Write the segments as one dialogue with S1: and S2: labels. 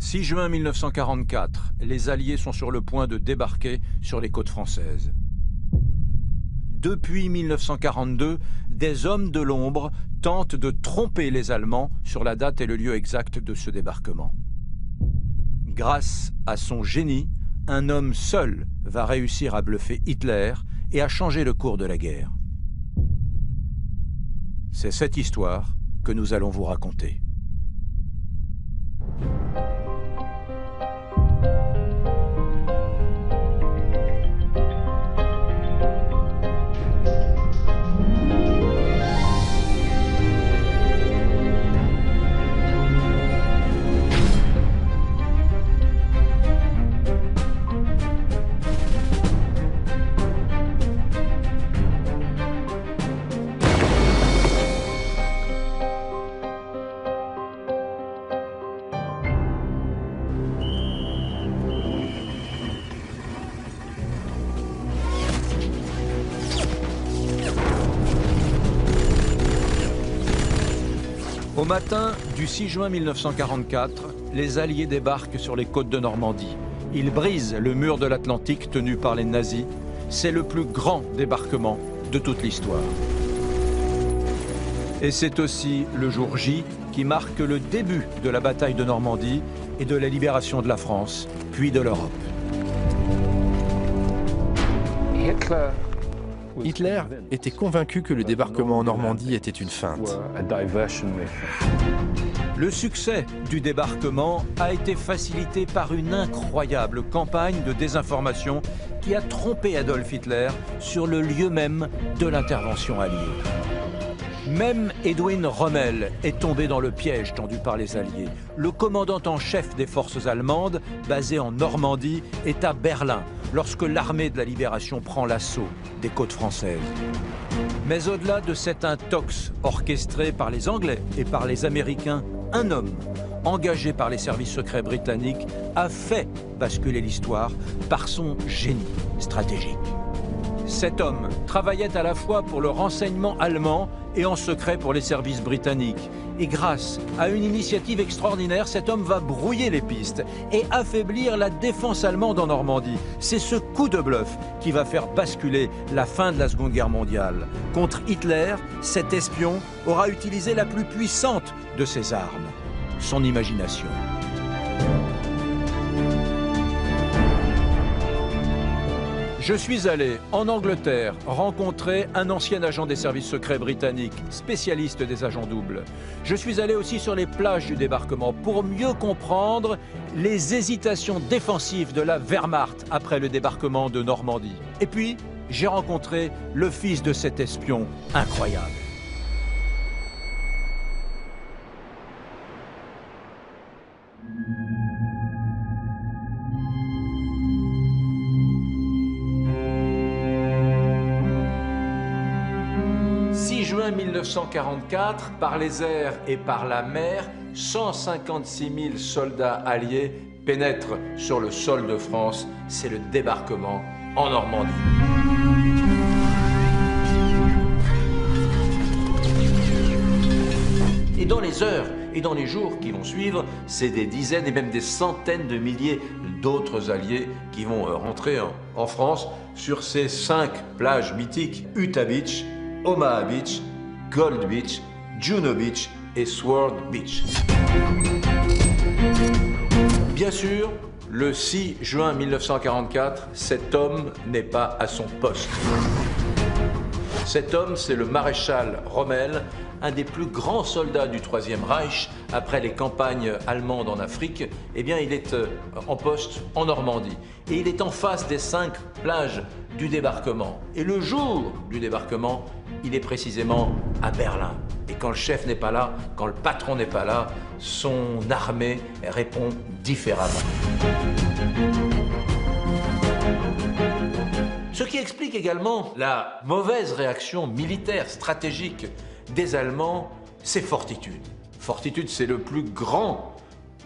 S1: 6 juin 1944, les Alliés sont sur le point de débarquer sur les côtes françaises. Depuis 1942, des hommes de l'ombre tentent de tromper les Allemands sur la date et le lieu exact de ce débarquement. Grâce à son génie, un homme seul va réussir à bluffer Hitler et à changer le cours de la guerre. C'est cette histoire que nous allons vous raconter. Au matin du 6 juin 1944, les Alliés débarquent sur les côtes de Normandie. Ils brisent le mur de l'Atlantique tenu par les nazis. C'est le plus grand débarquement de toute l'histoire. Et c'est aussi le jour J qui marque le début de la bataille de Normandie et de la libération de la France, puis de l'Europe.
S2: Hitler était convaincu que le débarquement en Normandie était une feinte.
S1: Le succès du débarquement a été facilité par une incroyable campagne de désinformation qui a trompé Adolf Hitler sur le lieu même de l'intervention alliée. Même Erwin Rommel est tombé dans le piège tendu par les Alliés. Le commandant en chef des forces allemandes, basé en Normandie, est à Berlin lorsque l'armée de la libération prend l'assaut des côtes françaises. Mais au-delà de cet intox orchestré par les Anglais et par les Américains, un homme, engagé par les services secrets britanniques, a fait basculer l'histoire par son génie stratégique. Cet homme travaillait à la fois pour le renseignement allemand et en secret pour les services britanniques. Et grâce à une initiative extraordinaire, cet homme va brouiller les pistes et affaiblir la défense allemande en Normandie. C'est ce coup de bluff qui va faire basculer la fin de la Seconde Guerre mondiale. Contre Hitler, cet espion aura utilisé la plus puissante de ses armes, son imagination. Je suis allé en Angleterre rencontrer un ancien agent des services secrets britanniques, spécialiste des agents doubles. Je suis allé aussi sur les plages du débarquement pour mieux comprendre les hésitations défensives de la Wehrmacht après le débarquement de Normandie. Et puis, j'ai rencontré le fils de cet espion incroyable. Juin 1944, par les airs et par la mer, 156 000 soldats alliés pénètrent sur le sol de France. C'est le débarquement en Normandie. Et dans les heures et dans les jours qui vont suivre, c'est des dizaines et même des centaines de milliers d'autres alliés qui vont rentrer en France sur ces 5 plages mythiques: Utah Beach, Omaha Beach, Gold Beach, Juno Beach et Sword Beach. Bien sûr, le 6 juin 1944, cet homme n'est pas à son poste. Cet homme, c'est le maréchal Rommel, un des plus grands soldats du Troisième Reich. Après les campagnes allemandes en Afrique, eh bien, il est en poste en Normandie. Et il est en face des 5 plages du débarquement. Et le jour du débarquement, il est précisément à Berlin. Et quand le chef n'est pas là, quand le patron n'est pas là, son armée répond différemment. Ce qui explique également la mauvaise réaction militaire, stratégique des Allemands, c'est Fortitude. Fortitude, c'est le plus grand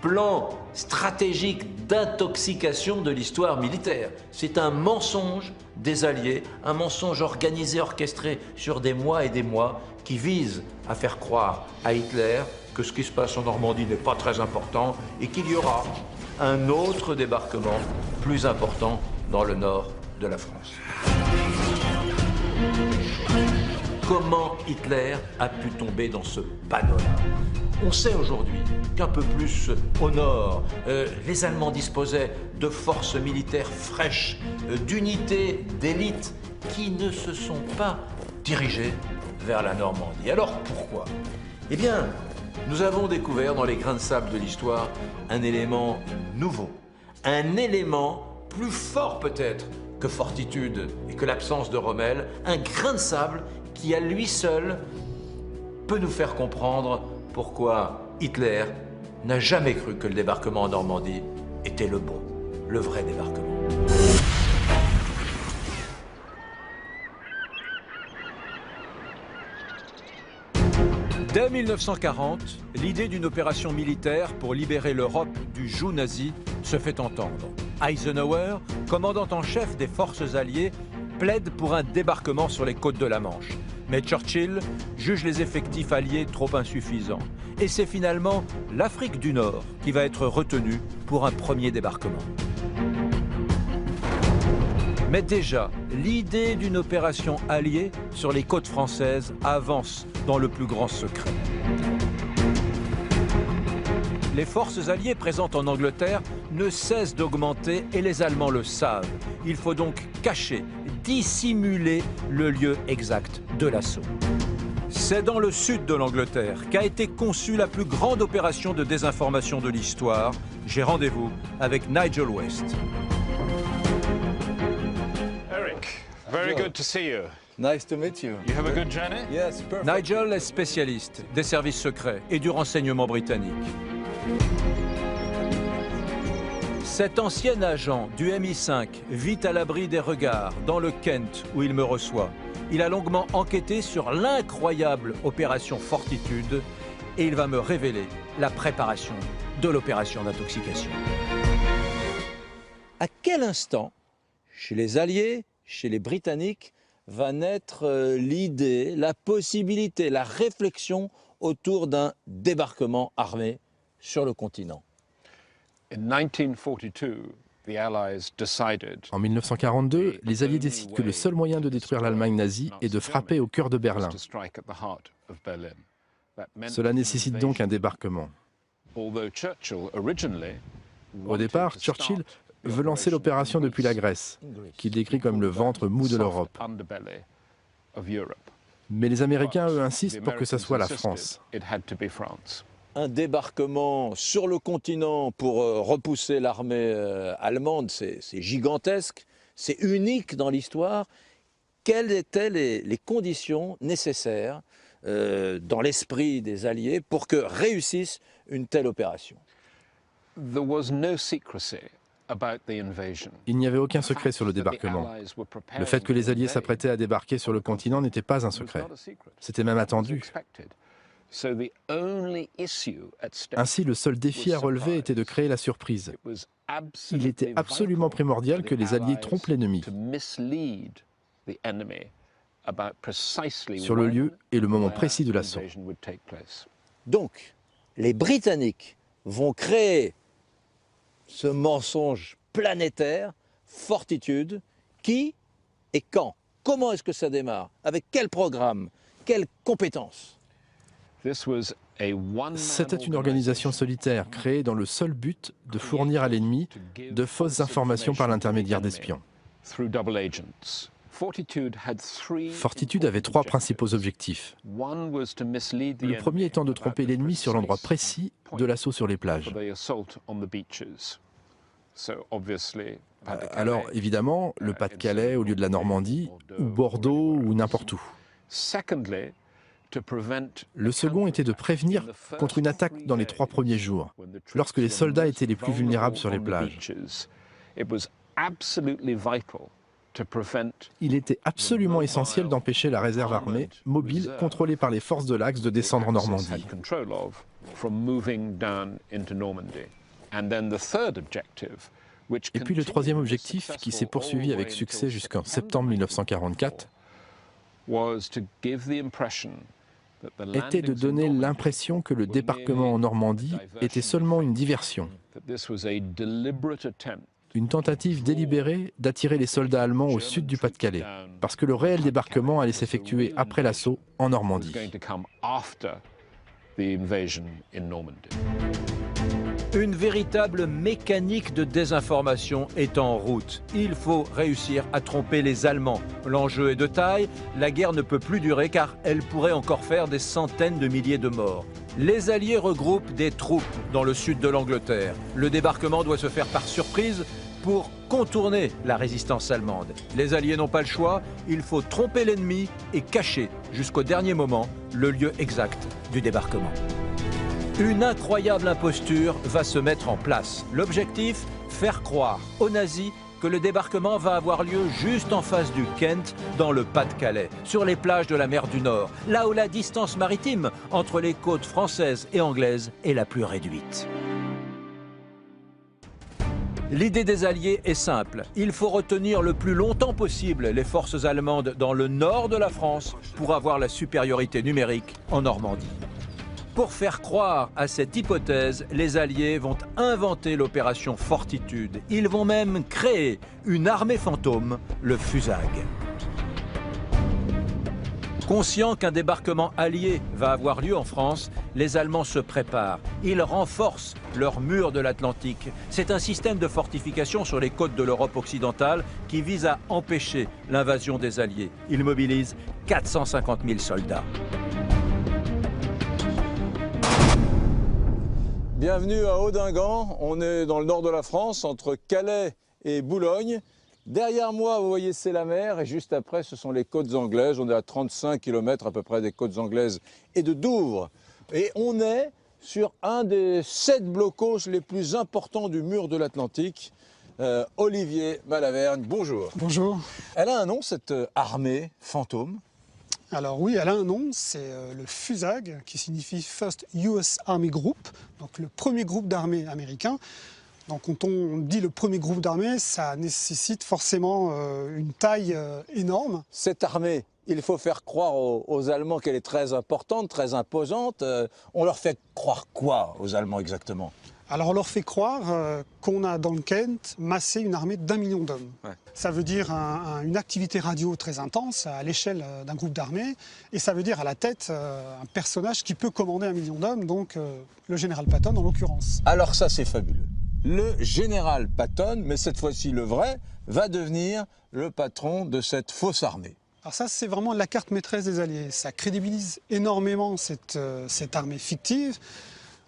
S1: plan stratégique d'intoxication de l'histoire militaire. C'est un mensonge des Alliés, un mensonge organisé, orchestré sur des mois et des mois, qui vise à faire croire à Hitler que ce qui se passe en Normandie n'est pas très important et qu'il y aura un autre débarquement plus important dans le nord de la France. Comment Hitler a pu tomber dans ce panneau-là? On sait aujourd'hui qu'un peu plus au nord, les Allemands disposaient de forces militaires fraîches, d'unités d'élite qui ne se sont pas dirigées vers la Normandie. Alors pourquoi? Eh bien, nous avons découvert dans les grains de sable de l'histoire un élément nouveau, un élément plus fort peut-être que Fortitude et que l'absence de Rommel, un grain de sable qui à lui seul peut nous faire comprendre pourquoi Hitler n'a jamais cru que le débarquement en Normandie était le bon, le vrai débarquement. Dès 1940, l'idée d'une opération militaire pour libérer l'Europe du joug nazi se fait entendre. Eisenhower, commandant en chef des forces alliées, plaide pour un débarquement sur les côtes de la Manche. Mais Churchill juge les effectifs alliés trop insuffisants. Et c'est finalement l'Afrique du Nord qui va être retenue pour un premier débarquement. Mais déjà, l'idée d'une opération alliée sur les côtes françaises avance dans le plus grand secret. Les forces alliées présentes en Angleterre ne cessent d'augmenter et les Allemands le savent. Il faut donc cacher, dissimuler le lieu exact de l'assaut. C'est dans le sud de l'Angleterre qu'a été conçue la plus grande opération de désinformation de l'histoire. J'ai rendez-vous avec Nigel West.
S3: Very good to see you.
S4: Nice to meet you.
S3: You have a good journey?
S4: Yes, perfect.
S1: Nigel est spécialiste des services secrets et du renseignement britannique. Cet ancien agent du MI5 vit à l'abri des regards dans le Kent où il me reçoit. Il a longuement enquêté sur l'incroyable opération Fortitude et il va me révéler la préparation de l'opération d'intoxication. À quel instant, chez les Alliés, chez les Britanniques, va naître l'idée, la possibilité, la réflexion autour d'un débarquement armé sur le continent?
S3: In 1942, the Allies decided
S2: En 1942, les Alliés décident que le seul moyen de détruire l'Allemagne nazie est de frapper au cœur de Berlin.
S3: to strike at the heart of Berlin. That meant
S2: Cela nécessite donc un débarquement.
S3: although Churchill originally
S2: Au départ, Churchill veut lancer l'opération depuis la Grèce, qu'il décrit comme le ventre mou de l'Europe.
S3: underbelly of Europe.
S2: Mais les Américains, eux, insistent pour que ça soit la France.
S3: It had to be France.
S1: Un débarquement sur le continent pour repousser l'armée allemande, c'est gigantesque, c'est unique dans l'histoire. Quelles étaient les conditions nécessaires dans l'esprit des Alliés pour que réussisse une telle opération?
S3: There was no secrecy about the invasion.
S2: Il n'y avait aucun secret sur le débarquement. Le fait que les Alliés s'apprêtaient à débarquer sur le continent n'était pas un secret. C'était même attendu. Ainsi, le seul défi à relever était de créer la surprise. Il était absolument primordial que les Alliés trompent l'ennemi sur le lieu et le moment précis de l'assaut.
S1: Donc, les Britanniques vont créer ce mensonge planétaire, Fortitude, qui et quand? Comment est-ce que ça démarre? Avec quel programme? Quelles compétences?
S2: C'était une organisation solitaire créée dans le seul but de fournir à l'ennemi de fausses informations par l'intermédiaire d'espions. Fortitude avait trois principaux objectifs. Le premier étant de tromper l'ennemi sur l'endroit précis de l'assaut sur les plages. Alors, évidemment, le Pas-de-Calais au lieu de la Normandie, ou Bordeaux, ou n'importe où. Le second était de prévenir contre une attaque dans les 3 premiers jours, lorsque les soldats étaient les plus vulnérables sur les plages. Il était absolument essentiel d'empêcher la réserve armée, mobile, contrôlée par les forces de l'Axe, de descendre en Normandie. Et puis le troisième objectif, qui s'est poursuivi avec succès jusqu'en septembre 1944, était de donner l'impression que le débarquement en Normandie était seulement une diversion, une tentative délibérée d'attirer les soldats allemands au sud du Pas-de-Calais, parce que le réel débarquement allait s'effectuer après l'assaut en Normandie.
S1: Une véritable mécanique de désinformation est en route. Il faut réussir à tromper les Allemands. L'enjeu est de taille, la guerre ne peut plus durer car elle pourrait encore faire des centaines de milliers de morts. Les Alliés regroupent des troupes dans le sud de l'Angleterre. Le débarquement doit se faire par surprise pour contourner la résistance allemande. Les Alliés n'ont pas le choix, il faut tromper l'ennemi et cacher jusqu'au dernier moment le lieu exact du débarquement. Une incroyable imposture va se mettre en place. L'objectif, faire croire aux nazis que le débarquement va avoir lieu juste en face du Kent, dans le Pas-de-Calais, sur les plages de la mer du Nord, là où la distance maritime entre les côtes françaises et anglaises est la plus réduite. L'idée des Alliés est simple. Il faut retenir le plus longtemps possible les forces allemandes dans le nord de la France pour avoir la supériorité numérique en Normandie. Pour faire croire à cette hypothèse, les Alliés vont inventer l'opération Fortitude. Ils vont même créer une armée fantôme, le FUSAG. Conscients qu'un débarquement allié va avoir lieu en France, les Allemands se préparent. Ils renforcent leur mur de l'Atlantique. C'est un système de fortification sur les côtes de l'Europe occidentale qui vise à empêcher l'invasion des Alliés. Ils mobilisent 450 000 soldats.
S4: Bienvenue à Audingan, on est dans le nord de la France, entre Calais et Boulogne. Derrière moi, vous voyez, c'est la mer et juste après, ce sont les côtes anglaises. On est à 35 km à peu près des côtes anglaises et de Douvres. Et on est sur un des 7 blocos les plus importants du mur de l'Atlantique. Olivier Malavergne, bonjour.
S5: Bonjour.
S4: Elle a un nom, cette armée fantôme?
S5: Alors oui, elle a un nom, c'est le FUSAG, qui signifie First US Army Group, donc le premier groupe d'armée américain. Donc quand on dit le premier groupe d'armée, ça nécessite forcément une taille énorme.
S4: Cette armée, il faut faire croire aux Allemands qu'elle est très importante, très imposante. On leur fait croire quoi aux Allemands exactement?
S5: Alors on leur fait croire qu'on a dans le Kent massé une armée d'1 million d'hommes. Ouais. Ça veut dire une activité radio très intense à l'échelle d'un groupe d'armée, et ça veut dire à la tête un personnage qui peut commander 1 million d'hommes, donc le général Patton en l'occurrence.
S4: Alors ça c'est fabuleux. Le général Patton, mais cette fois-ci le vrai, va devenir le patron de cette fausse armée.
S5: Alors ça c'est vraiment la carte maîtresse des Alliés, ça crédibilise énormément cette armée fictive.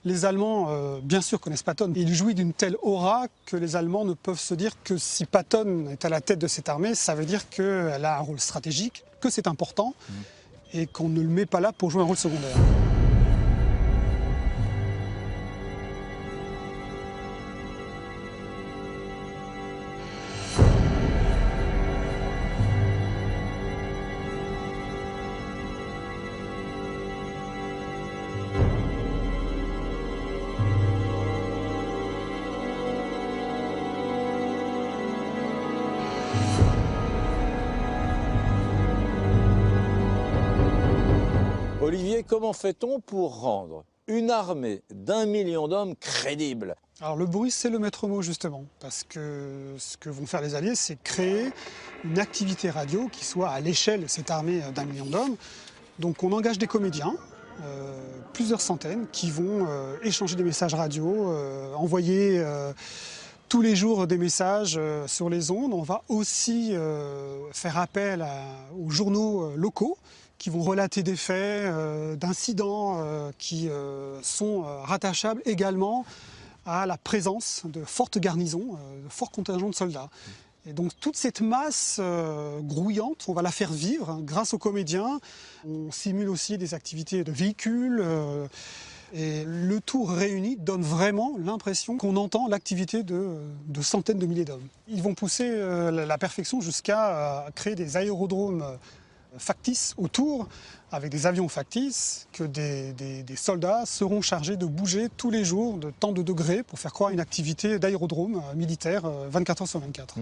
S5: Les Allemands, bien sûr, connaissent Patton. Il jouit d'une telle aura que les Allemands ne peuvent se dire que si Patton est à la tête de cette armée, ça veut dire qu'elle a un rôle stratégique, que c'est important, et qu'on ne le met pas là pour jouer un rôle secondaire.
S4: Olivier, comment fait-on pour rendre une armée d'1 million d'hommes crédible?
S5: Alors le bruit, c'est le maître mot justement, parce que ce que vont faire les Alliés, c'est créer une activité radio qui soit à l'échelle de cette armée d'1 million d'hommes. Donc on engage des comédiens, plusieurs centaines, qui vont échanger des messages radio, envoyer tous les jours des messages sur les ondes. On va aussi faire appel aux journaux locaux, qui vont relater des faits, d'incidents qui sont rattachables également à la présence de fortes garnisons, de forts contingents de soldats. Et donc toute cette masse grouillante, on va la faire vivre grâce aux comédiens. On simule aussi des activités de véhicules. Et le tout réuni donne vraiment l'impression qu'on entend l'activité de centaines de milliers d'hommes. Ils vont pousser la perfection jusqu'à créer des aérodromes factices autour, avec des avions factices, que des soldats seront chargés de bouger tous les jours de tant de degrés pour faire croire une activité d'aérodrome militaire 24 heures sur 24.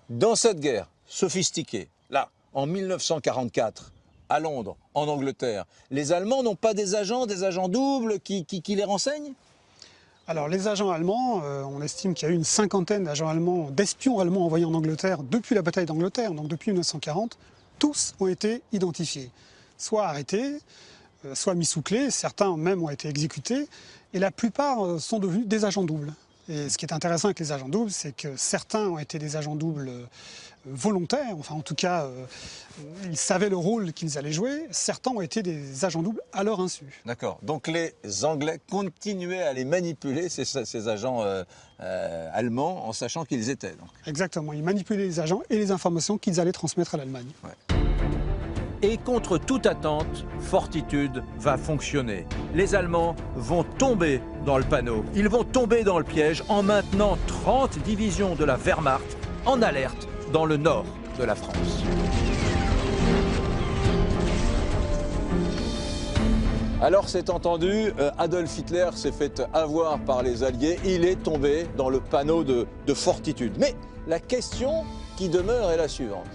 S4: Dans cette guerre sophistiquée, là, en 1944, à Londres, en Angleterre, les Allemands n'ont pas des agents doubles qui les renseignent?
S5: Alors les agents allemands, on estime qu'il y a eu une cinquantaine d'agents allemands, d'espions allemands envoyés en Angleterre depuis la bataille d'Angleterre, donc depuis 1940. Tous ont été identifiés, soit arrêtés, soit mis sous clé, certains même ont été exécutés, et la plupart sont devenus des agents doubles. Et ce qui est intéressant avec les agents doubles, c'est que certains ont été des agents doubles volontaires, enfin en tout cas, ils savaient le rôle qu'ils allaient jouer. Certains ont été des agents doubles à leur insu.
S4: D'accord. Donc les Anglais continuaient à les manipuler, ces agents allemands, en sachant qu'ils étaient. Donc.
S5: Exactement. Ils manipulaient les agents et les informations qu'ils allaient transmettre à l'Allemagne.
S4: Ouais.
S1: Et contre toute attente, Fortitude va fonctionner. Les Allemands vont tomber dans le panneau. Ils vont tomber dans le piège en maintenant 30 divisions de la Wehrmacht en alerte dans le nord de la France.
S4: Alors c'est entendu, Adolf Hitler s'est fait avoir par les Alliés, il est tombé dans le panneau de Fortitude. Mais la question qui demeure est la suivante.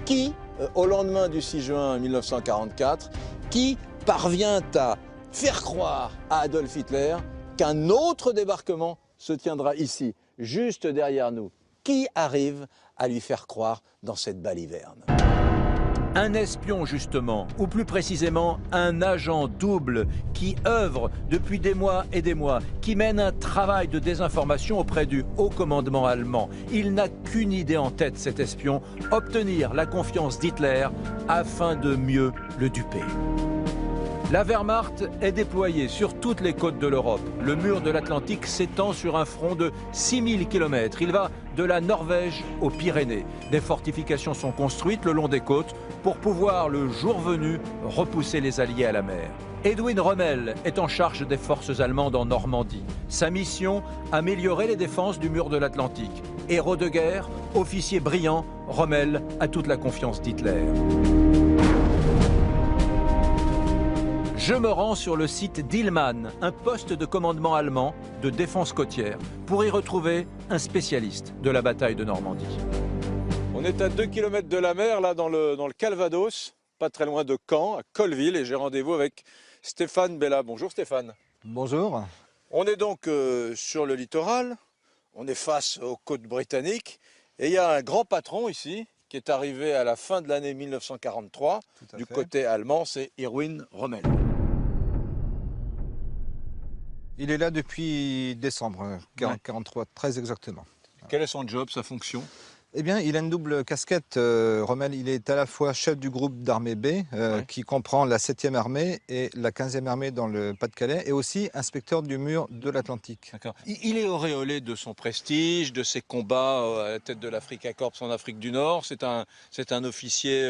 S4: Qui, au lendemain du 6 juin 1944, qui parvient à faire croire à Adolf Hitler qu'un autre débarquement se tiendra ici, juste derrière nous? Qui arrive à lui faire croire dans cette baliverne?
S1: Un espion justement, ou plus précisément un agent double qui œuvre depuis des mois et des mois, qui mène un travail de désinformation auprès du haut commandement allemand. Il n'a qu'une idée en tête, cet espion, obtenir la confiance d'Hitler afin de mieux le duper. La Wehrmacht est déployée sur toutes les côtes de l'Europe. Le mur de l'Atlantique s'étend sur un front de 6000 km. Il va de la Norvège aux Pyrénées. Des fortifications sont construites le long des côtes pour pouvoir, le jour venu, repousser les Alliés à la mer. Edwin Rommel est en charge des forces allemandes en Normandie. Sa mission, améliorer les défenses du mur de l'Atlantique. Héros de guerre, officier brillant, Rommel a toute la confiance d'Hitler. Je me rends sur le site d'Illmann, un poste de commandement allemand de défense côtière, pour y retrouver un spécialiste de la bataille de Normandie.
S4: On est à 2 km de la mer, là dans le Calvados, pas très loin de Caen, à Colleville, et j'ai rendez-vous avec Stéphane Bella. Bonjour Stéphane.
S6: Bonjour.
S4: On est donc sur le littoral, on est face aux côtes britanniques, et il y a un grand patron ici, qui est arrivé à la fin de l'année 1943, du côté allemand, c'est Erwin Rommel.
S6: Il est là depuis décembre 1943, très exactement.
S4: Quel est son job, sa fonction?
S6: Eh bien, il a une double casquette. Rommel, il est à la fois chef du groupe d'armée B, qui comprend la 7e armée et la 15e armée dans le Pas-de-Calais, et aussi inspecteur du mur de l'Atlantique.
S4: Il est auréolé de son prestige, de ses combats à la tête de l'Africa Corps en Afrique du Nord. C'est un officier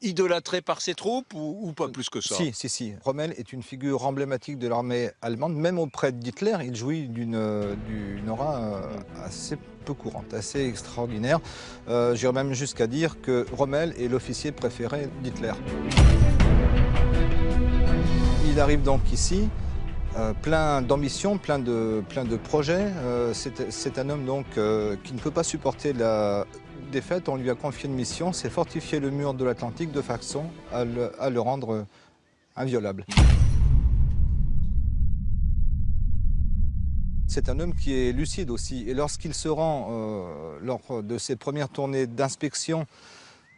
S4: idolâtré par ses troupes ou pas plus que ça?
S6: Si. Rommel est une figure emblématique de l'armée allemande. Même auprès d'Hitler, il jouit d'une aura assez peu courante, assez extraordinaire. J'irais même jusqu'à dire que Rommel est l'officier préféré d'Hitler. Il arrive donc ici, plein d'ambition, plein de projets. C'est un homme donc qui ne peut pas supporter la défaite. On lui a confié une mission, c'est fortifier le mur de l'Atlantique de façon à le rendre inviolable. C'est un homme qui est lucide aussi, et lorsqu'il se rend, lors de ses premières tournées d'inspection,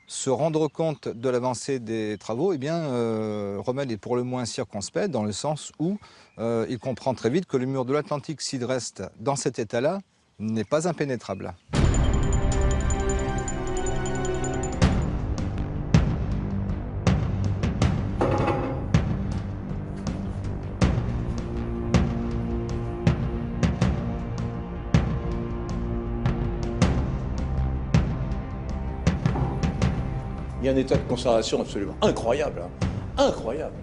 S6: se rendre compte de l'avancée des travaux, eh bien, Rommel est pour le moins circonspect, dans le sens où il comprend très vite que le mur de l'Atlantique, s'il reste dans cet état-là, n'est pas impénétrable.
S4: Il y a un état de conservation absolument incroyable, hein. Incroyable.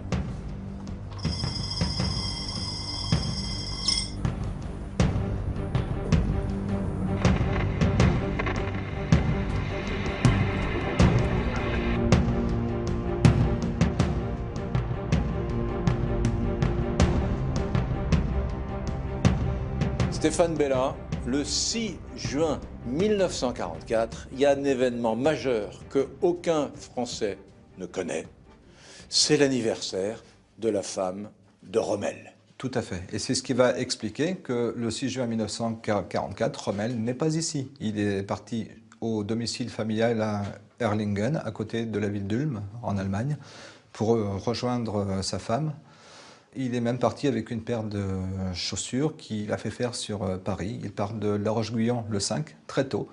S4: Stéphane Bella, le 6 juin 1944, il y a un événement majeur que aucun Français ne connaît, c'est l'anniversaire de la femme de Rommel.
S6: Tout à fait. Et c'est ce qui va expliquer que le 6 juin 1944, Rommel n'est pas ici. Il est parti au domicile familial à Erlingen, à côté de la ville d'Ulm, en Allemagne, pour rejoindre sa femme. Il est même parti avec une paire de chaussures qu'il a fait faire sur Paris. Il part de La Roche-Guyon le 5, très tôt,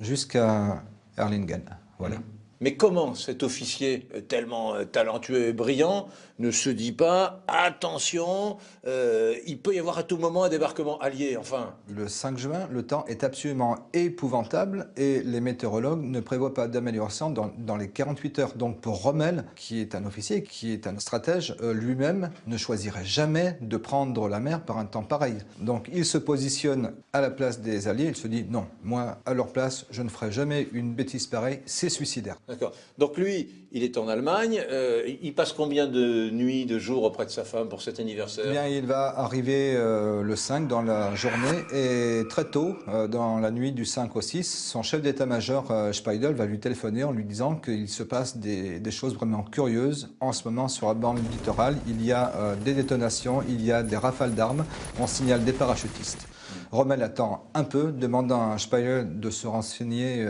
S6: jusqu'à Erlingen. Voilà.
S4: Mais comment cet officier tellement talentueux et brillant ne se dit pas « Attention, il peut y avoir à tout moment un débarquement allié, enfin ».
S6: Le 5 juin, le temps est absolument épouvantable et les météorologues ne prévoient pas d'amélioration dans les 48 heures. Donc pour Rommel, qui est un officier, qui est un stratège, lui-même ne choisirait jamais de prendre la mer par un temps pareil. Donc il se positionne à la place des Alliés, il se dit « Non, moi, à leur place, je ne ferai jamais une bêtise pareille, c'est suicidaire ».
S4: D'accord. Donc lui, il est en Allemagne. Il passe combien de nuits, de jours auprès de sa femme pour cet anniversaire?
S6: Eh bien, il va arriver le 5 dans la journée et très tôt, dans la nuit du 5 au 6, son chef d'état-major, Speidel, va lui téléphoner en lui disant qu'il se passe des choses vraiment curieuses. En ce moment, sur la bande littorale, il y a des détonations, il y a des rafales d'armes. On signale des parachutistes. Rommel attend un peu, demandant à Speidel de se renseigner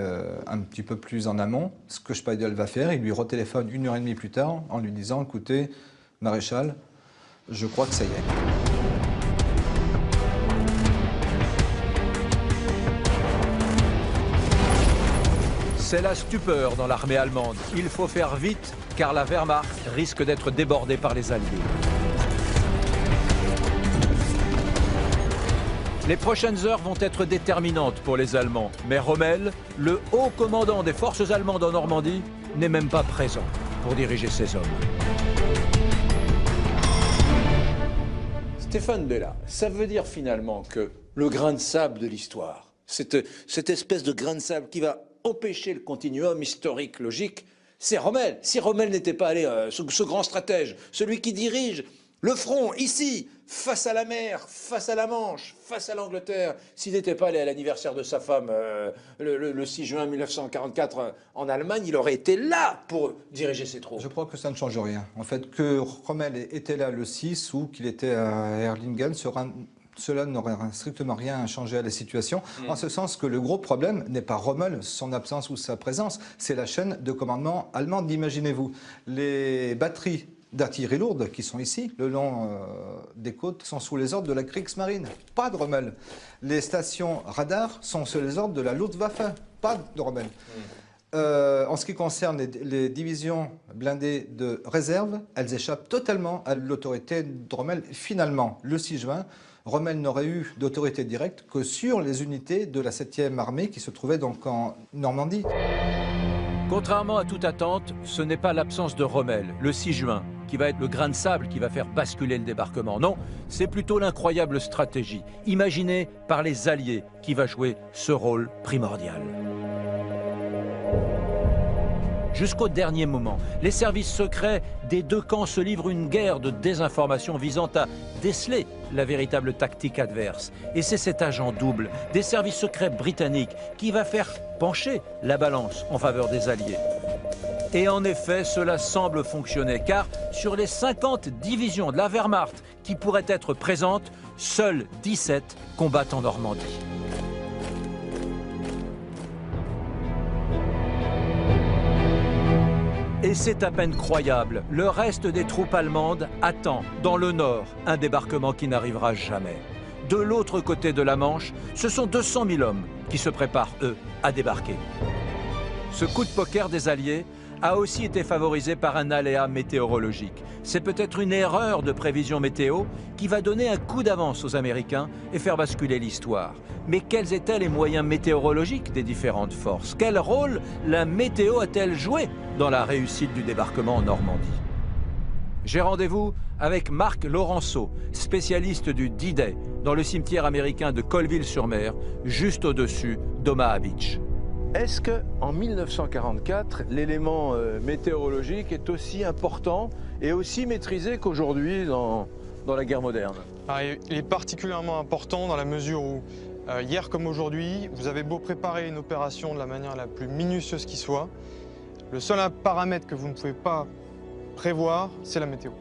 S6: un petit peu plus en amont. Ce que Speidel va faire, il lui retéléphone 1h30 plus tard en lui disant « Écoutez, maréchal, je crois que ça y est ».
S1: C'est la stupeur dans l'armée allemande. Il faut faire vite, car la Wehrmacht risque d'être débordée par les Alliés. Les prochaines heures vont être déterminantes pour les Allemands. Mais Rommel, le haut commandant des forces allemandes en Normandie, n'est même pas présent pour diriger ses hommes.
S4: Stéphane Bella, ça veut dire finalement que le grain de sable de l'histoire, cette espèce de grain de sable qui va empêcher le continuum historique logique, c'est Rommel. Si Rommel n'était pas allé, ce grand stratège, celui qui dirige le front, ici, face à la mer, face à la Manche, face à l'Angleterre, s'il n'était pas allé à l'anniversaire de sa femme le 6 juin 1944 en Allemagne, il aurait été là pour diriger ses troupes.
S6: Je crois que ça ne change rien. En fait, que Rommel était là le 6 ou qu'il était à Erlingen, cela n'aurait strictement rien changé à la situation, en ce sens que le gros problème n'est pas Rommel, son absence ou sa présence, c'est la chaîne de commandement allemande, imaginez-vous. Les batteries d'artillerie lourde qui sont ici, le long des côtes, sont sous les ordres de la Kriegsmarine, pas de Rommel. Les stations radars sont sous les ordres de la Luftwaffe, pas de Rommel. En ce qui concerne les divisions blindées de réserve, elles échappent totalement à l'autorité de Rommel. Finalement, le 6 juin, Rommel n'aurait eu d'autorité directe que sur les unités de la 7e armée qui se trouvaient donc en Normandie.
S1: Contrairement à toute attente, ce n'est pas l'absence de Rommel, le 6 juin, qui va être le grain de sable qui va faire basculer le débarquement. Non, c'est plutôt l'incroyable stratégie, imaginée par les Alliés, qui va jouer ce rôle primordial. Jusqu'au dernier moment, les services secrets des deux camps se livrent une guerre de désinformation visant à déceler la véritable tactique adverse. Et c'est cet agent double des services secrets britanniques qui va faire pencher la balance en faveur des Alliés. Et en effet, cela semble fonctionner, car sur les 50 divisions de la Wehrmacht qui pourraient être présentes, seules 17 combattent en Normandie. Et c'est à peine croyable, le reste des troupes allemandes attend, dans le nord, un débarquement qui n'arrivera jamais. De l'autre côté de la Manche, ce sont 200 000 hommes qui se préparent, eux, à débarquer. Ce coup de poker des Alliés a aussi été favorisé par un aléa météorologique. C'est peut-être une erreur de prévision météo qui va donner un coup d'avance aux Américains et faire basculer l'histoire. Mais quels étaient les moyens météorologiques des différentes forces? Quel rôle la météo a-t-elle joué dans la réussite du débarquement en Normandie? J'ai rendez-vous avec Marc Laurenceau, spécialiste du D-Day, dans le cimetière américain de Colville-sur-Mer, juste au-dessus d'Omaha Beach.
S4: Est-ce qu'en 1944, l'élément météorologique est aussi important et aussi maîtrisé qu'aujourd'hui dans la guerre moderne?
S7: Il est particulièrement important dans la mesure où, hier comme aujourd'hui, vous avez beau préparer une opération de la manière la plus minutieuse qui soit, le seul paramètre que vous ne pouvez pas prévoir, c'est la météo.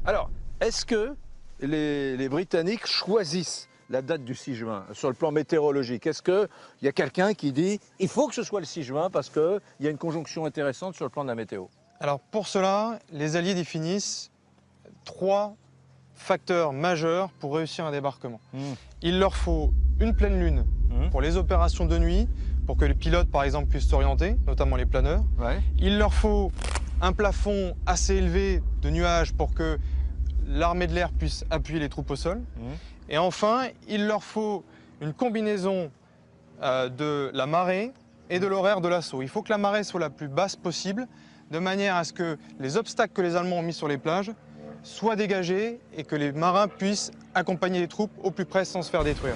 S4: Alors, est-ce que les Britanniques choisissent la date du 6 juin sur le plan météorologique? Est-ce qu'il y a quelqu'un qui dit il faut que ce soit le 6 juin parce qu'il y a une conjonction intéressante sur le plan de la météo?
S7: Alors pour cela, les Alliés définissent 3 facteurs majeurs pour réussir un débarquement. Il leur faut une pleine lune pour les opérations de nuit, pour que les pilotes par exemple puissent s'orienter, notamment les planeurs.
S4: Ouais.
S7: Il leur faut un plafond assez élevé de nuages pour que l'armée de l'air puisse appuyer les troupes au sol. Et enfin, il leur faut une combinaison de la marée et de l'horaire de l'assaut. Il faut que la marée soit la plus basse possible, de manière à ce que les obstacles que les Allemands ont mis sur les plages soient dégagés et que les marins puissent accompagner les troupes au plus près sans se faire détruire.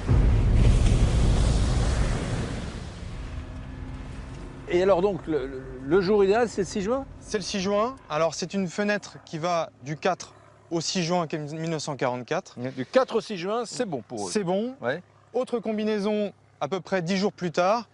S4: Et alors donc, le jour idéal, c'est le 6 juin?
S7: C'est le 6 juin. Alors c'est une fenêtre qui va du 4 au 6 juin 1944.
S4: Du 4 au 6 juin, c'est bon pour eux.
S7: C'est bon.
S4: Ouais.
S7: Autre combinaison, à peu près 10 jours plus tard,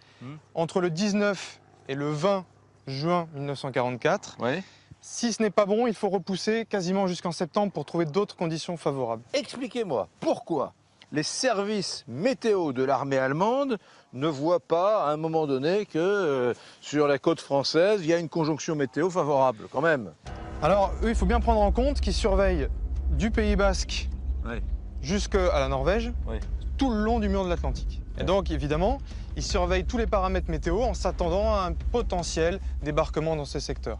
S7: entre le 19 et le 20 juin 1944.
S4: Ouais.
S7: Si ce n'est pas bon, il faut repousser quasiment jusqu'en septembre pour trouver d'autres conditions favorables.
S4: Expliquez-moi, pourquoi les services météo de l'armée allemande ne voient pas à un moment donné que sur la côte française, il y a une conjonction météo favorable quand même?
S7: Alors, eux, il faut bien prendre en compte qu'ils surveillent du Pays Basque jusqu'à la Norvège, tout le long du mur de l'Atlantique. Et donc, évidemment, ils surveillent tous les paramètres météo en s'attendant à un potentiel débarquement dans ces secteurs.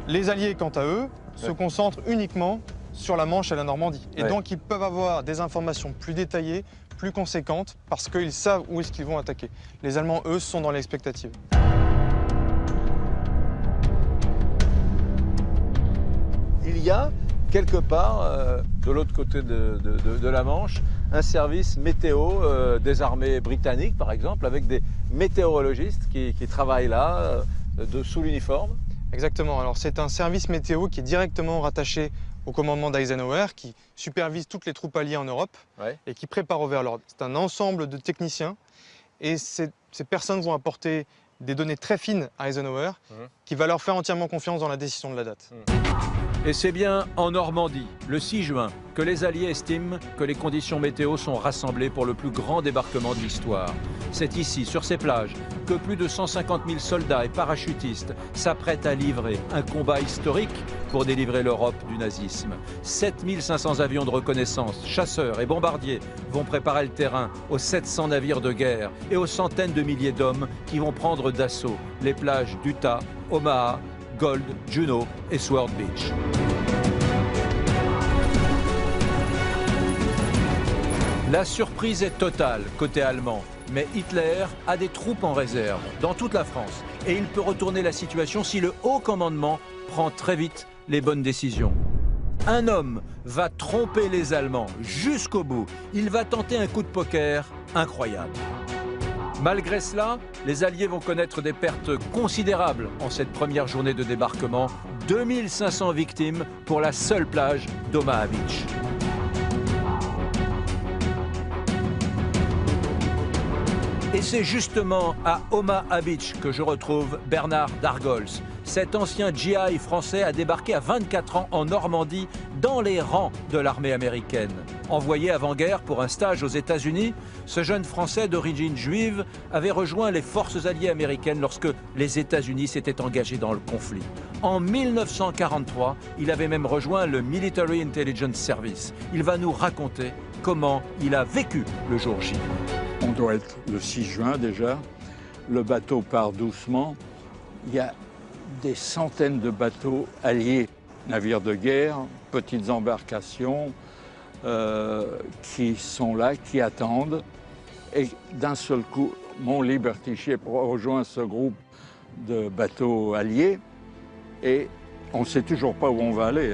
S7: Les Alliés, quant à eux, se concentrent uniquement sur la Manche et la Normandie. Et donc, ils peuvent avoir des informations plus détaillées, plus conséquentes, parce qu'ils savent où est-ce qu'ils vont attaquer. Les Allemands, eux, sont dans l'expectative.
S4: Il y a quelque part, de l'autre côté de la Manche, un service météo des armées britanniques, par exemple, avec des météorologistes qui travaillent là, sous l'uniforme.
S7: Exactement. Alors, c'est un service météo qui est directement rattaché au commandement d'Eisenhower, qui supervise toutes les troupes alliées en Europe et qui prépare au vers l'ordre. C'est un ensemble de techniciens et ces personnes vont apporter des données très fines à Eisenhower qui va leur faire entièrement confiance dans la décision de la date.
S1: Et c'est bien en Normandie, le 6 juin, que les Alliés estiment que les conditions météo sont rassemblées pour le plus grand débarquement de l'histoire. C'est ici, sur ces plages, que plus de 150 000 soldats et parachutistes s'apprêtent à livrer un combat historique pour délivrer l'Europe du nazisme. 7 500 avions de reconnaissance, chasseurs et bombardiers vont préparer le terrain aux 700 navires de guerre et aux centaines de milliers d'hommes qui vont prendre d'assaut les plages d'Utah, Omaha, Gold, Juno et Sword Beach. La surprise est totale côté allemand, mais Hitler a des troupes en réserve dans toute la France et il peut retourner la situation si le haut commandement prend très vite les bonnes décisions. Un homme va tromper les Allemands jusqu'au bout. Il va tenter un coup de poker incroyable. Malgré cela, les Alliés vont connaître des pertes considérables en cette première journée de débarquement. 2500 victimes pour la seule plage d'Omaha Beach. Et c'est justement à Omaha Beach que je retrouve Bernard Dargols. Cet ancien GI français a débarqué à 24 ans en Normandie, dans les rangs de l'armée américaine. Envoyé avant-guerre pour un stage aux États-Unis, ce jeune Français d'origine juive avait rejoint les forces alliées américaines lorsque les États-Unis s'étaient engagés dans le conflit. En 1943, il avait même rejoint le Military Intelligence Service. Il va nous raconter comment il a vécu le jour J.
S8: On doit être le 6 juin déjà. Le bateau part doucement. Il y a des centaines de bateaux alliés, navires de guerre, petites embarcations qui sont là, qui attendent. Et d'un seul coup, mon Liberty Ship rejoint ce groupe de bateaux alliés et on ne sait toujours pas où on va aller.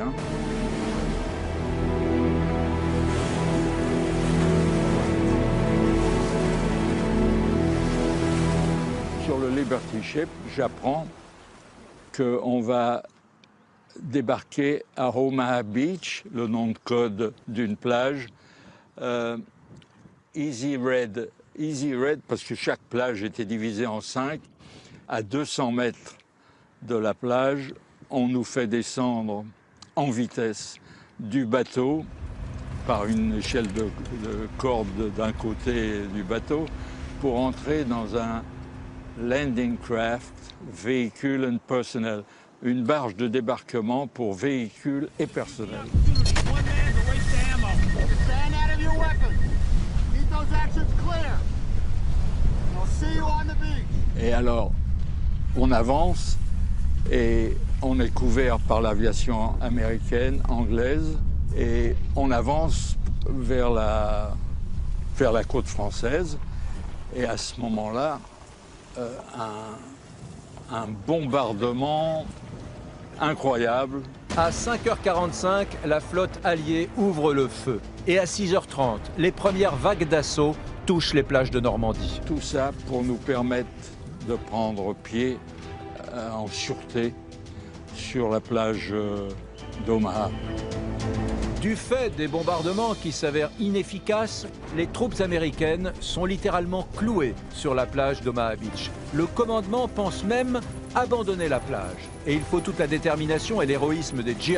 S8: Sur le Liberty Ship, j'apprends qu'on va débarquer à Omaha Beach, le nom de code d'une plage, Easy Red, parce que chaque plage était divisée en 5, à 200 mètres de la plage. On nous fait descendre en vitesse du bateau par une échelle de corde d'un côté du bateau pour entrer dans un landing craft, véhicule and personnel, une barge de débarquement pour véhicules et personnel. Et alors, on avance et on est couvert par l'aviation américaine, anglaise, et on avance vers la côte française. Et à ce moment-là, un bombardement incroyable.
S1: À 5h45, la flotte alliée ouvre le feu. Et à 6h30, les premières vagues d'assaut touchent les plages de Normandie.
S8: Tout ça pour nous permettre de prendre pied en sûreté sur la plage d'Omaha.
S1: Du fait des bombardements qui s'avèrent inefficaces, les troupes américaines sont littéralement clouées sur la plage d'Omaha Beach. Le commandement pense même abandonner la plage. Et il faut toute la détermination et l'héroïsme des GI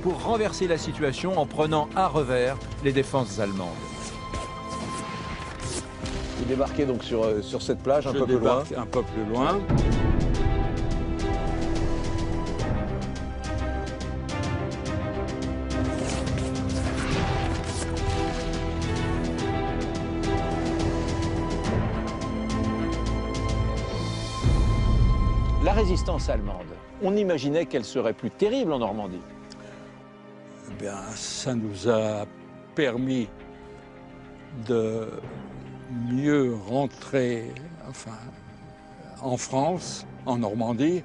S1: pour renverser la situation en prenant à revers les défenses allemandes.
S4: Vous débarquez donc sur cette plage un peu plus loin.
S8: Un peu plus loin.
S1: La résistance allemande, on imaginait qu'elle serait plus terrible en Normandie.
S8: Eh bien, ça nous a permis de mieux rentrer en France, en Normandie,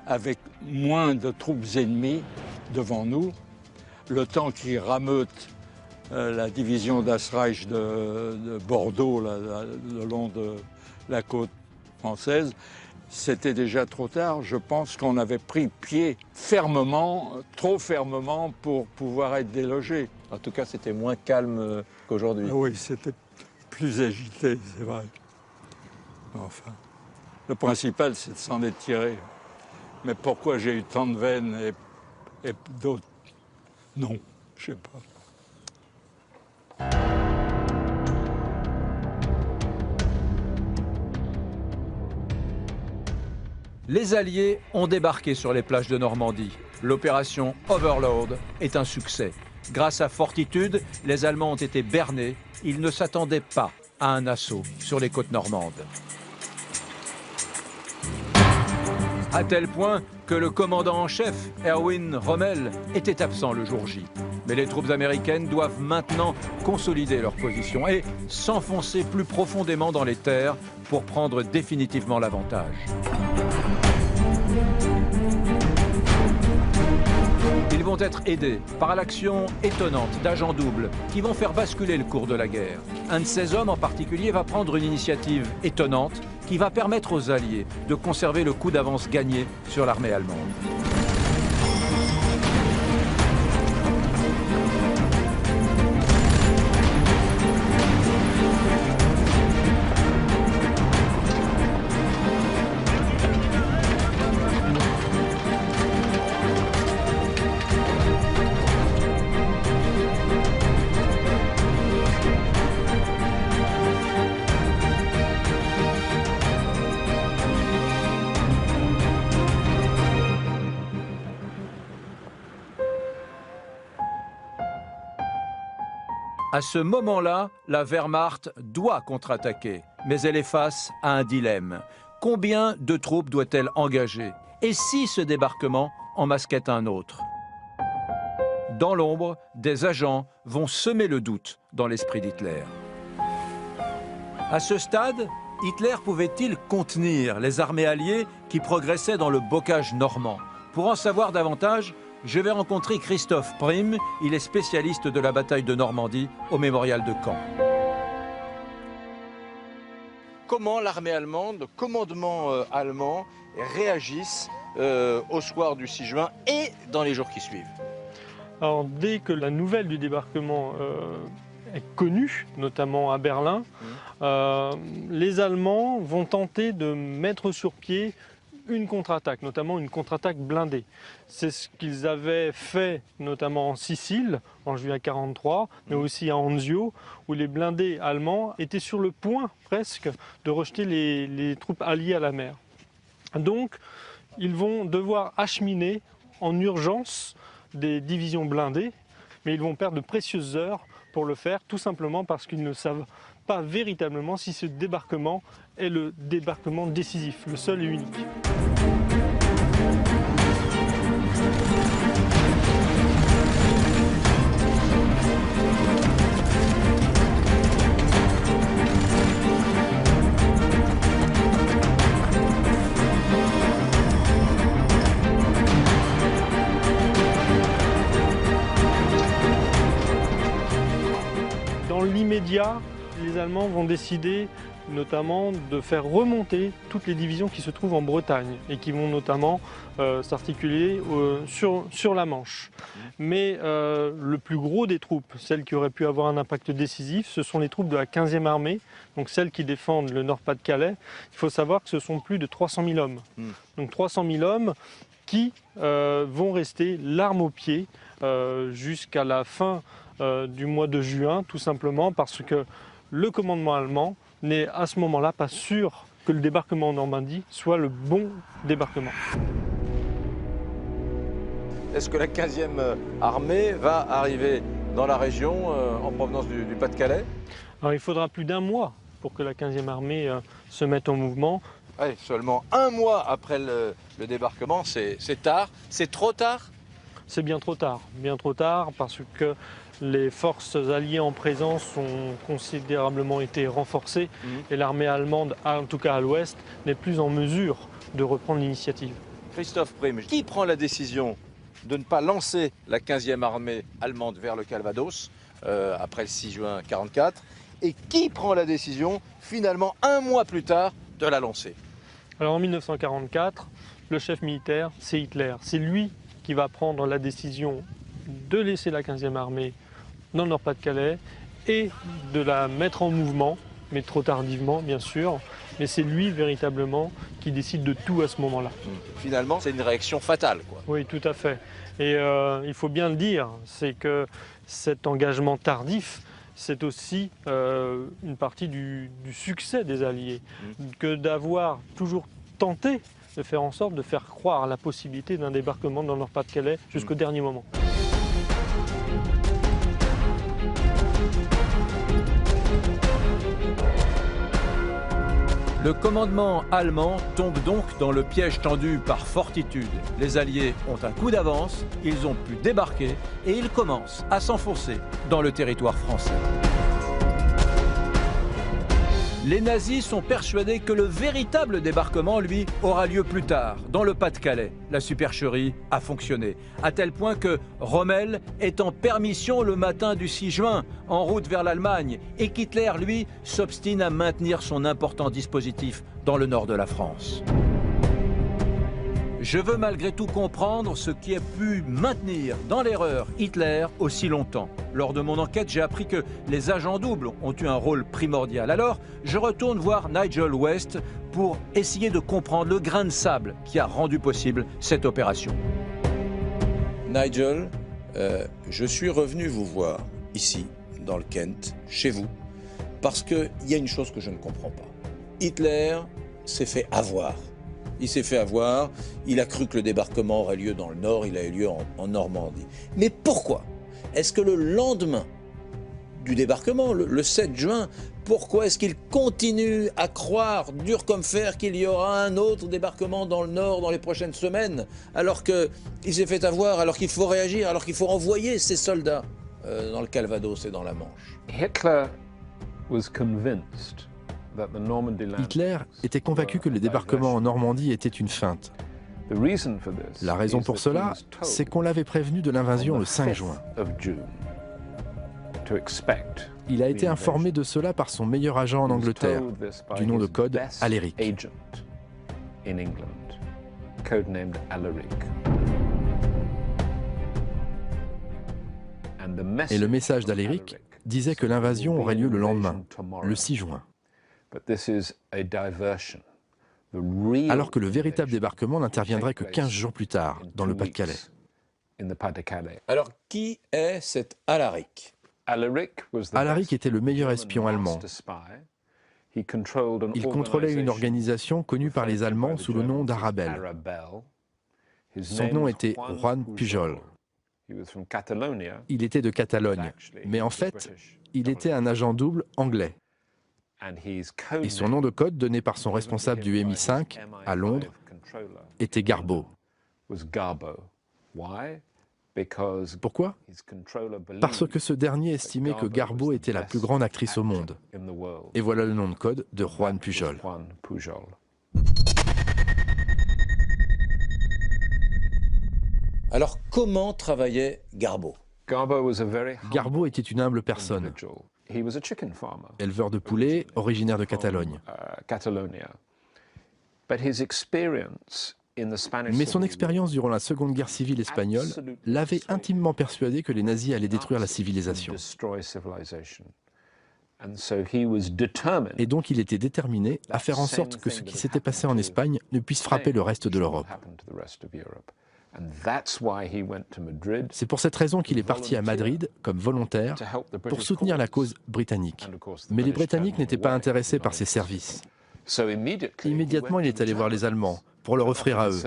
S8: avec moins de troupes ennemies devant nous, le temps qui rameute la division d'Asreich de Bordeaux, le long de la côte française. C'était déjà trop tard. Je pense qu'on avait pris pied fermement, trop fermement pour pouvoir être délogé.
S4: En tout cas, c'était moins calme qu'aujourd'hui.
S8: Oui, c'était plus agité, c'est vrai. Enfin, le principal, c'est de s'en être tiré. Mais pourquoi j'ai eu tant de veines et d'autres non, je sais pas.
S1: Les Alliés ont débarqué sur les plages de Normandie. L'opération Overlord est un succès. Grâce à Fortitude, les Allemands ont été bernés. Ils ne s'attendaient pas à un assaut sur les côtes normandes. À tel point que le commandant en chef, Erwin Rommel, était absent le jour J. Mais les troupes américaines doivent maintenant consolider leur position et s'enfoncer plus profondément dans les terres pour prendre définitivement l'avantage. Ils vont être aidés par l'action étonnante d'agents doubles qui vont faire basculer le cours de la guerre. Un de ces hommes en particulier va prendre une initiative étonnante qui va permettre aux Alliés de conserver le coup d'avance gagné sur l'armée allemande. À ce moment-là, la Wehrmacht doit contre-attaquer, mais elle est face à un dilemme. Combien de troupes doit-elle engager? Et si ce débarquement en masquait un autre? Dans l'ombre, des agents vont semer le doute dans l'esprit d'Hitler. À ce stade, Hitler pouvait-il contenir les armées alliées qui progressaient dans le bocage normand? Pour en savoir davantage, je vais rencontrer Christoph Prim. Il est spécialiste de la bataille de Normandie au mémorial de Caen. Comment l'armée allemande, le commandement allemand réagissent au soir du 6 juin et dans les jours qui suivent?
S9: Alors, dès que la nouvelle du débarquement est connue, notamment à Berlin, les Allemands vont tenter de mettre sur pied une contre-attaque, notamment une contre-attaque blindée. C'est ce qu'ils avaient fait notamment en Sicile en juillet 1943, mais aussi à Anzio, où les blindés allemands étaient sur le point presque de rejeter les troupes alliées à la mer. Donc ils vont devoir acheminer en urgence des divisions blindées, mais ils vont perdre de précieuses heures pour le faire, tout simplement parce qu'ils ne savent pas véritablement si ce débarquement est le débarquement décisif, le seul et unique. Dans l'immédiat, les Allemands vont décider notamment de faire remonter toutes les divisions qui se trouvent en Bretagne et qui vont notamment s'articuler sur la Manche. Mais le plus gros des troupes, celles qui auraient pu avoir un impact décisif, ce sont les troupes de la 15e armée, donc celles qui défendent le Nord-Pas-de-Calais. Il faut savoir que ce sont plus de 300 000 hommes. Donc 300 000 hommes qui vont rester l'arme au pied jusqu'à la fin du mois de juin, tout simplement parce que le commandement allemand n'est à ce moment-là pas sûr que le débarquement en Normandie soit le bon débarquement.
S4: Est-ce que la 15e armée va arriver dans la région en provenance du Pas-de-Calais?
S9: Alors il faudra plus d'un mois pour que la 15e armée se mette en mouvement.
S4: Ouais, seulement un mois après le débarquement, c'est tard, c'est trop tard?
S9: C'est bien trop tard parce que les forces alliées en présence ont considérablement été renforcées et l'armée allemande, en tout cas à l'ouest, n'est plus en mesure de reprendre l'initiative.
S4: Christophe Prime, qui prend la décision de ne pas lancer la 15e armée allemande vers le Calvados après le 6 juin 1944 et qui prend la décision, finalement, un mois plus tard, de la lancer?
S9: Alors en 1944, le chef militaire, c'est Hitler. C'est lui qui va prendre la décision de laisser la 15e armée dans le Nord-Pas-de-Calais et de la mettre en mouvement, mais trop tardivement bien sûr, mais c'est lui véritablement qui décide de tout à ce moment-là.
S4: Finalement, c'est une réaction fatale, quoi.
S9: Oui, tout à fait. Et il faut bien le dire, c'est que cet engagement tardif, c'est aussi une partie du succès des Alliés, que d'avoir toujours tenté de faire en sorte de faire croire à la possibilité d'un débarquement dans le Nord-Pas-de-Calais jusqu'au dernier moment.
S1: Le commandement allemand tombe donc dans le piège tendu par Fortitude. Les Alliés ont un coup d'avance, ils ont pu débarquer et ils commencent à s'enfoncer dans le territoire français. Les nazis sont persuadés que le véritable débarquement, lui, aura lieu plus tard, dans le Pas-de-Calais. La supercherie a fonctionné, à tel point que Rommel est en permission le matin du 6 juin, en route vers l'Allemagne, et qu'Hitler, lui, s'obstine à maintenir son important dispositif dans le nord de la France. Je veux malgré tout comprendre ce qui a pu maintenir dans l'erreur Hitler aussi longtemps. Lors de mon enquête, j'ai appris que les agents doubles ont eu un rôle primordial. Alors, je retourne voir Nigel West pour essayer de comprendre le grain de sable qui a rendu possible cette opération.
S4: Nigel, je suis revenu vous voir ici, dans le Kent, chez vous, parce qu'il y a une chose que je ne comprends pas. Hitler s'est fait avoir. Il s'est fait avoir, il a cru que le débarquement aurait lieu dans le nord, il a eu lieu en Normandie. Mais pourquoi est-ce que le lendemain du débarquement, le 7 juin, pourquoi est-ce qu'il continue à croire, dur comme fer, qu'il y aura un autre débarquement dans le nord dans les prochaines semaines, alors qu'il s'est fait avoir, alors qu'il faut réagir, alors qu'il faut envoyer ses soldats dans le Calvados et dans la Manche?
S2: Hitler était convaincu que le débarquement en Normandie était une feinte. La raison pour cela, c'est qu'on l'avait prévenu de l'invasion le 5 juin. Il a été informé de cela par son meilleur agent en Angleterre, du nom de code Alaric. Et le message d'Alaric disait que l'invasion aurait lieu le lendemain, le 6 juin. alors que le véritable débarquement n'interviendrait que 15 jours plus tard, dans le Pas-de-Calais.
S4: Alors, qui est cet Alaric?
S2: Alaric était le meilleur espion allemand. Il contrôlait une organisation connue par les Allemands sous le nom d'Arabelle. Son nom était Juan Pujol. Il était de Catalogne, mais en fait, il était un agent double anglais. Et son nom de code, donné par son responsable du MI5 à Londres, était Garbo. Pourquoi? Parce que ce dernier estimait que Garbo était la plus grande actrice au monde. Et voilà le nom de code de Juan Pujol.
S1: Alors, comment travaillait Garbo?
S2: Garbo était une humble personne. Éleveur de poulets, originaire de Catalogne. Mais son expérience durant la Seconde Guerre civile espagnole l'avait intimement persuadé que les nazis allaient détruire la civilisation. Et donc il était déterminé à faire en sorte que ce qui s'était passé en Espagne ne puisse frapper le reste de l'Europe. C'est pour cette raison qu'il est parti à Madrid comme volontaire pour soutenir la cause britannique. Mais les Britanniques n'étaient pas intéressés par ses services. Immédiatement, il est allé voir les Allemands pour leur offrir à eux.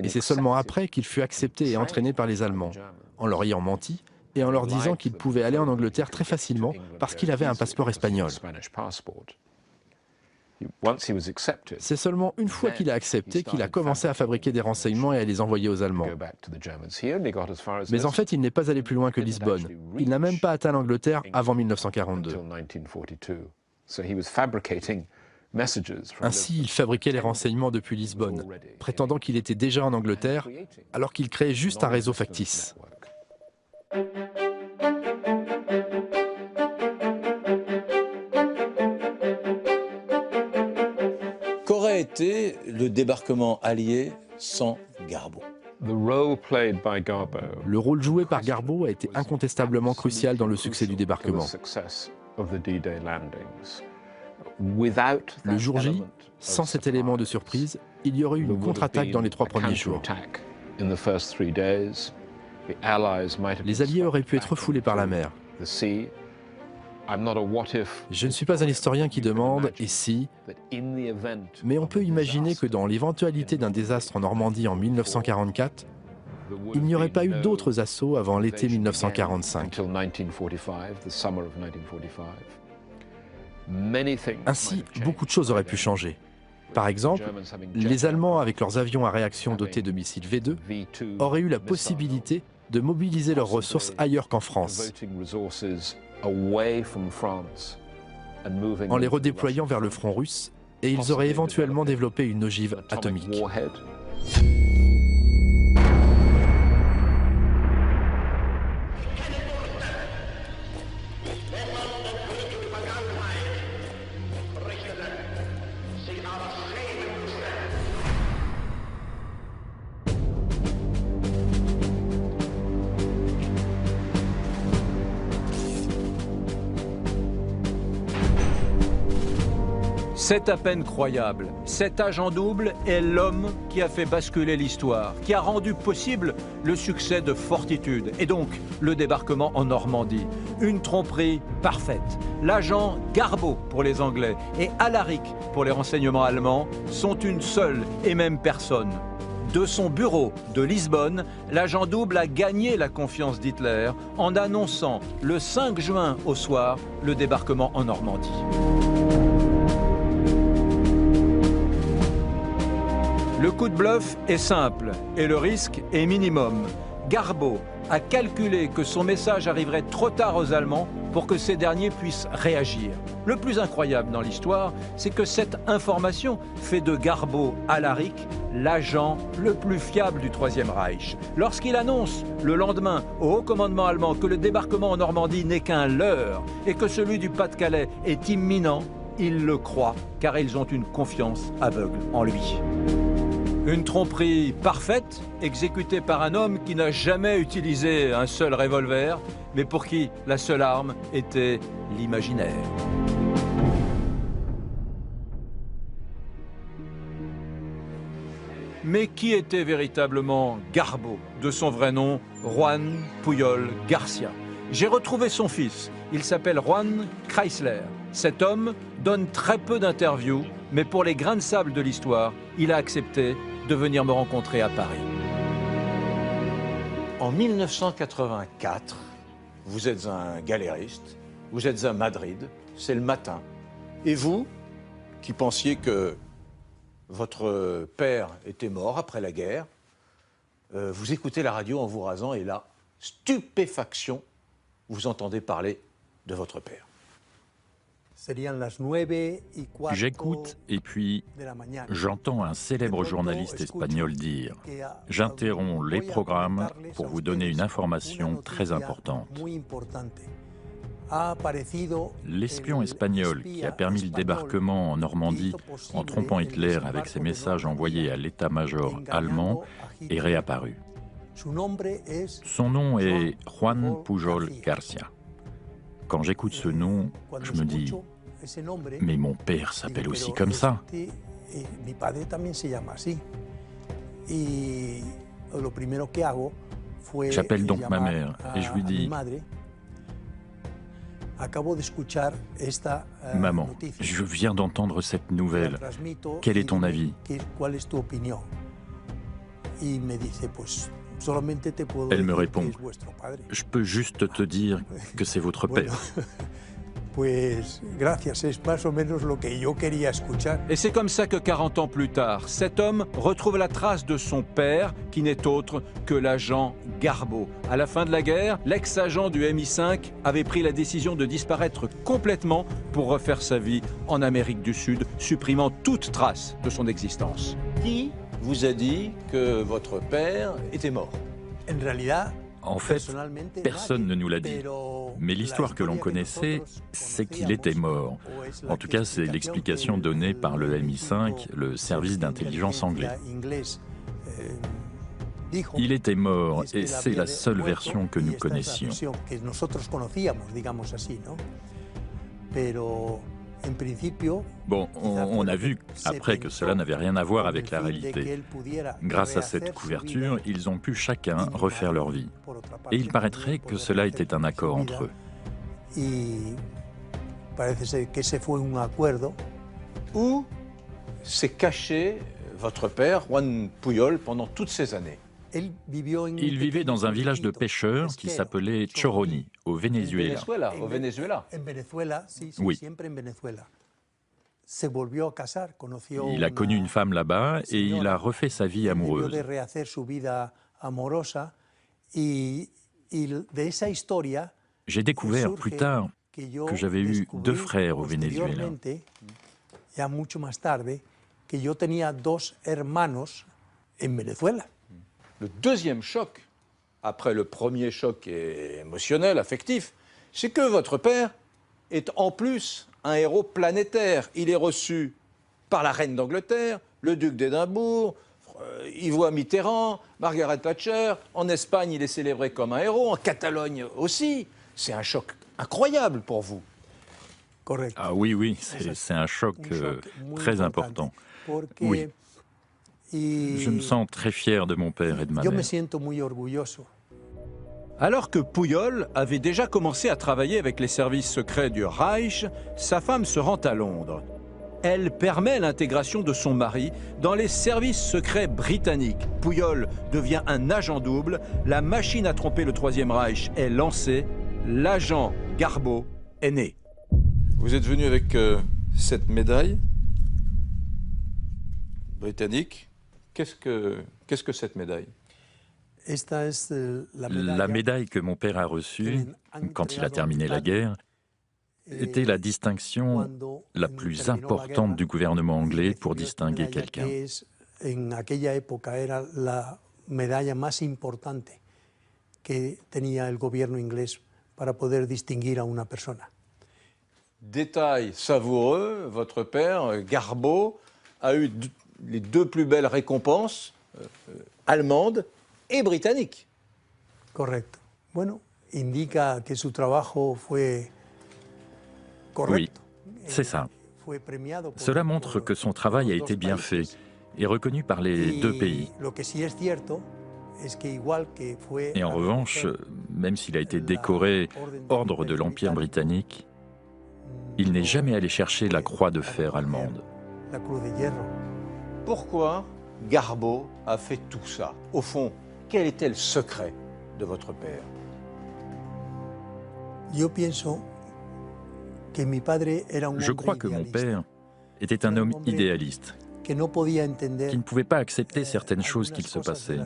S2: Et c'est seulement après qu'il fut accepté et entraîné par les Allemands, en leur ayant menti et en leur disant qu'il pouvait aller en Angleterre très facilement parce qu'il avait un passeport espagnol. C'est seulement une fois qu'il a accepté qu'il a commencé à fabriquer des renseignements et à les envoyer aux Allemands. Mais en fait, il n'est pas allé plus loin que Lisbonne. Il n'a même pas atteint l'Angleterre avant 1942. Ainsi, il fabriquait les renseignements depuis Lisbonne, prétendant qu'il était déjà en Angleterre, alors qu'il créait juste un réseau factice.
S1: Qu'aurait été le débarquement allié sans Garbo?
S2: Le rôle joué par Garbo a été incontestablement crucial dans le succès du débarquement. Le jour J, sans cet élément de surprise, il y aurait eu une contre-attaque dans les 3 premiers jours. Les Alliés auraient pu être refoulés par la mer. Je ne suis pas un historien qui demande « et si », mais on peut imaginer que dans l'éventualité d'un désastre en Normandie en 1944, il n'y aurait pas eu d'autres assauts avant l'été 1945. Ainsi, beaucoup de choses auraient pu changer. Par exemple, les Allemands, avec leurs avions à réaction dotés de missiles V2, auraient eu la possibilité de mobiliser leurs ressources ailleurs qu'en France, en les redéployant vers le front russe, et ils auraient éventuellement développé une ogive atomique.
S1: C'est à peine croyable. Cet agent double est l'homme qui a fait basculer l'histoire, qui a rendu possible le succès de Fortitude et donc le débarquement en Normandie. Une tromperie parfaite. L'agent Garbo pour les Anglais et Alaric pour les renseignements allemands sont une seule et même personne. De son bureau de Lisbonne, l'agent double a gagné la confiance d'Hitler en annonçant le 5 juin au soir le débarquement en Normandie. Le coup de bluff est simple et le risque est minimum. Garbo a calculé que son message arriverait trop tard aux Allemands pour que ces derniers puissent réagir. Le plus incroyable dans l'histoire, c'est que cette information fait de Garbo Alaric l'agent le plus fiable du Troisième Reich. Lorsqu'il annonce le lendemain au haut commandement allemand que le débarquement en Normandie n'est qu'un leurre et que celui du Pas-de-Calais est imminent, ils le croient car ils ont une confiance aveugle en lui. Une tromperie parfaite, exécutée par un homme qui n'a jamais utilisé un seul revolver, mais pour qui la seule arme était l'imaginaire. Mais qui était véritablement Garbo, de son vrai nom, Juan Pujol Garcia? J'ai retrouvé son fils, il s'appelle Juan Chrysler. Cet homme donne très peu d'interviews, mais pour les grains de sable de l'histoire, il a accepté de venir me rencontrer à Paris. En 1984, vous êtes un galériste, vous êtes à Madrid, c'est le matin, et vous, qui pensiez que votre père était mort après la guerre, vous écoutez la radio en vous rasant et là, stupéfaction, vous entendez parler de votre père.
S10: J'écoute et puis j'entends un célèbre journaliste espagnol dire « J'interromps les programmes pour vous donner une information très importante ». L'espion espagnol qui a permis le débarquement en Normandie en trompant Hitler avec ses messages envoyés à l'état-major allemand est réapparu. Son nom est Juan Pujol Garcia. Quand j'écoute ce nom, je me dis « Mais mon père s'appelle aussi comme ça ». J'appelle donc ma mère et je lui dis « Maman, je viens d'entendre cette nouvelle. Quel est ton avis ?» Elle me répond « Je peux juste te dire que c'est votre père. »
S1: Et c'est comme ça que 40 ans plus tard, cet homme retrouve la trace de son père, qui n'est autre que l'agent Garbo. À la fin de la guerre, l'ex-agent du MI5 avait pris la décision de disparaître complètement pour refaire sa vie en Amérique du Sud, supprimant toute trace de son existence. Qui vous a dit que votre père était mort?
S10: En fait, personne ne nous l'a dit. Mais l'histoire que l'on connaissait, c'est qu'il était mort. En tout cas, c'est l'explication donnée par le MI5, le service d'intelligence anglais. Il était mort, et c'est la seule version que nous connaissions. Bon, on a vu après que cela n'avait rien à voir avec la réalité. Grâce à cette couverture, ils ont pu chacun refaire leur vie. Et il paraîtrait que cela était un accord entre eux.
S1: Où s'est caché votre père, Juan Pujol, pendant toutes ces années?
S10: Il vivait dans un village de pêcheurs qui s'appelait Choroni, au Venezuela.
S1: Au Venezuela?
S10: Oui. Il a connu une femme là-bas et il a refait sa vie amoureuse. J'ai découvert plus tard que j'avais eu 2 frères au Venezuela.
S1: Le deuxième choc, après le premier choc émotionnel, affectif, c'est que votre père est en plus un héros planétaire. Il est reçu par la reine d'Angleterre, le duc d'Édimbourg, il voit Mitterrand, Margaret Thatcher. En Espagne, il est célébré comme un héros, en Catalogne aussi. C'est un choc incroyable pour vous.
S10: Ah oui, c'est un choc très important. Oui. Je me sens très fier de mon père et de ma mère.
S1: Alors que Pujol avait déjà commencé à travailler avec les services secrets du Reich, sa femme se rend à Londres. Elle permet l'intégration de son mari dans les services secrets britanniques. Pujol devient un agent double, la machine à tromper le Troisième Reich est lancée, l'agent Garbo est né. Vous êtes venu avec cette médaille britannique. Qu'est-ce que cette médaille?
S10: La médaille que mon père a reçue quand il a terminé la guerre était la distinction la plus importante du gouvernement anglais pour distinguer quelqu'un.
S1: Détail savoureux, votre père, Garbo, a eu les 2 plus belles récompenses allemandes et britanniques.
S5: Correcto. Bueno, indica que su trabajo fue correcto.
S10: Oui, c'est ça. Cela montre que son travail a été bien fait est reconnu par les deux pays. Et en revanche, même s'il a été décoré ordre de l'Empire britannique, il n'est jamais allé chercher la croix de fer allemande.
S1: Pourquoi Garbo a fait tout ça? Au fond, quel était le secret de votre père?
S10: Je crois que mon père était un homme idéaliste, qui ne pouvait pas accepter certaines choses qu'il se passait.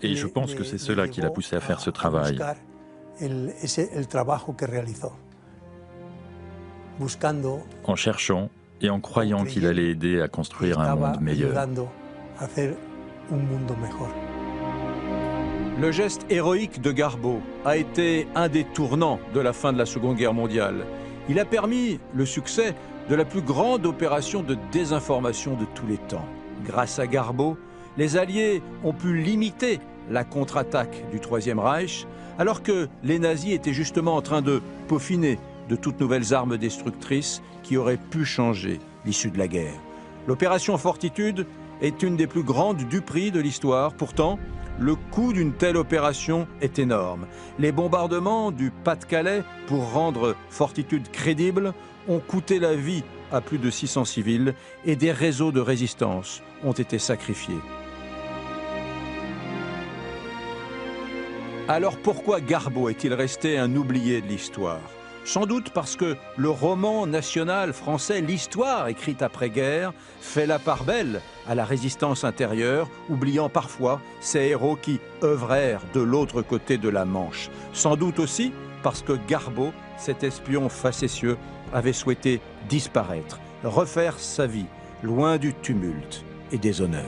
S10: Et je pense que c'est cela qui l'a poussé à faire ce travail. En cherchant et en croyant qu'il allait aider à construire un monde meilleur.
S1: Le geste héroïque de Garbo a été un des tournants de la fin de la Seconde Guerre mondiale. Il a permis le succès de la plus grande opération de désinformation de tous les temps. Grâce à Garbo, les Alliés ont pu limiter la contre-attaque du Troisième Reich, alors que les nazis étaient justement en train de peaufiner de toutes nouvelles armes destructrices qui auraient pu changer l'issue de la guerre. L'opération Fortitude est une des plus grandes duperies de l'histoire. Pourtant, le coût d'une telle opération est énorme. Les bombardements du Pas-de-Calais pour rendre Fortitude crédible ont coûté la vie à plus de 600 civils et des réseaux de résistance ont été sacrifiés. Alors pourquoi Garbo est-il resté un oublié de l'histoire? Sans doute parce que le roman national français, l'histoire écrite après-guerre, fait la part belle à la résistance intérieure, oubliant parfois ces héros qui œuvrèrent de l'autre côté de la Manche. Sans doute aussi parce que Garbo, cet espion facétieux, avait souhaité disparaître, refaire sa vie, loin du tumulte et des honneurs.